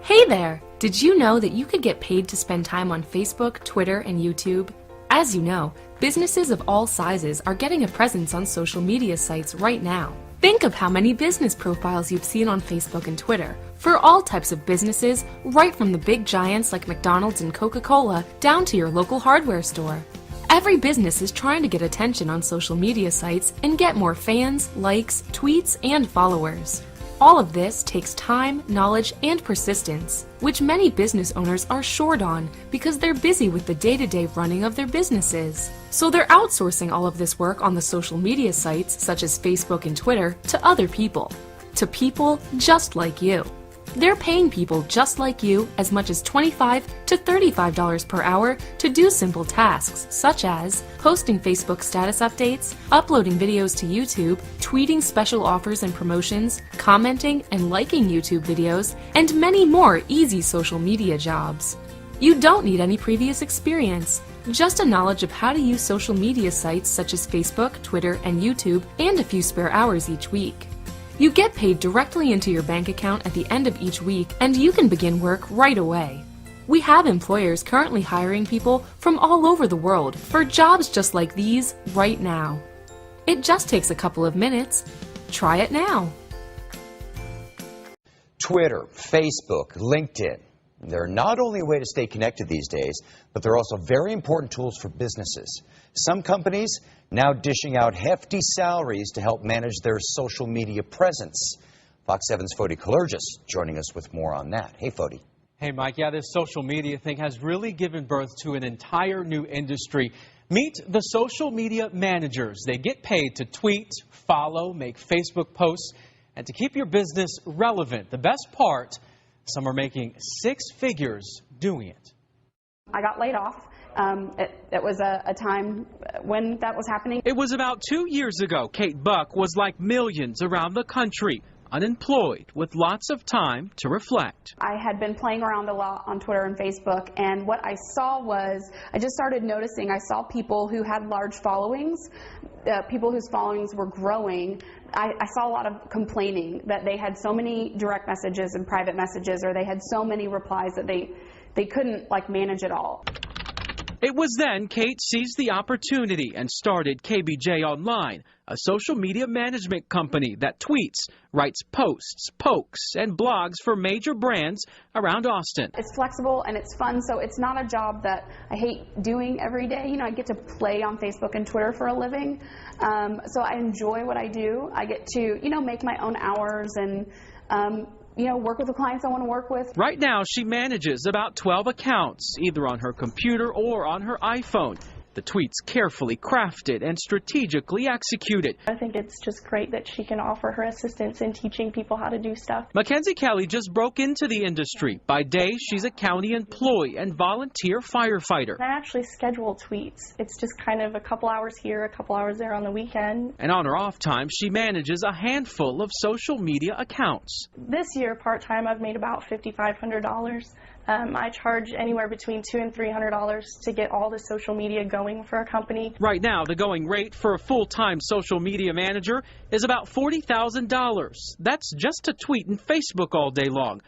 Hey there! Did you know that you could get paid to spend time on Facebook, Twitter, and YouTube? As you know, businesses of all sizes are getting a presence on social media sites right now. Think of how many business profiles you've seen on Facebook and Twitter for all types of businesses, right from the big giants like McDonald's and Coca-Cola down to your local hardware store. Every business is trying to get attention on social media sites and get more fans, likes, tweets, and followers. All of this takes time, knowledge, and persistence, which many business owners are short on because they're busy with the day-to-day running of their businesses. So they're outsourcing all of this work on the social media sites such as Facebook and Twitter to other people. To people just like you. They're paying people just like you as much as $25 to $35 per hour to do simple tasks such as posting Facebook status updates, uploading videos to YouTube, tweeting special offers and promotions, commenting and liking YouTube videos, and many more easy social media jobs. You don't need any previous experience, just a knowledge of how to use social media sites such as Facebook, Twitter, and YouTube, and a few spare hours each week. You get paid directly into your bank account at the end of each week, and you can begin work right away. We have employers currently hiring people from all over the world for jobs just like these right now. It just takes a couple of minutes. Try it now. Twitter, Facebook, LinkedIn. They're not only a way to stay connected these days, but they're also very important tools for businesses. Some companies now dishing out hefty salaries to help manage their social media presence. Fox 7's Fody Kalergis joining us with more on that. Hey, Fody. Hey, Mike. Yeah, this social media thing has really given birth to an entire new industry. Meet the social media managers. They get paid to tweet, follow, make Facebook posts, and to keep your business relevant. The best part, some are making six figures doing it. I got laid off. It was a time when that was happening. It was about 2 years ago. Kate Buck was like millions around the country, unemployed with lots of time to reflect. I had been playing around a lot on Twitter and Facebook, and what I saw was, I just started noticing, I saw people who had large followings, people whose followings were growing. I saw a lot of complaining that they had so many direct messages and private messages, or they had so many replies that they couldn't manage it all. It was then Kate seized the opportunity and started KBJ Online, a social media management company that tweets, writes posts, pokes, and blogs for major brands around Austin. It's flexible and it's fun, so it's not a job that I hate doing every day. You know, I get to play on Facebook and Twitter for a living, so I enjoy what I do. I get to, make my own hours and work with the clients I want to work with. Right now, she manages about 12 accounts, either on her computer or on her iPhone. The tweets carefully crafted and strategically executed. I think it's just great that she can offer her assistance in teaching people how to do stuff. Mackenzie Kelly just broke into the industry. By day, she's a county employee and volunteer firefighter. I actually schedule tweets. It's just kind of a couple hours here, a couple hours there on the weekend. And on her off time, she manages a handful of social media accounts. This year, part-time, I've made about $5,500. I charge anywhere between $200 and $300 to get all the social media going for a company. Right now, the going rate for a full-time social media manager is about $40,000. That's just to tweet and Facebook all day long.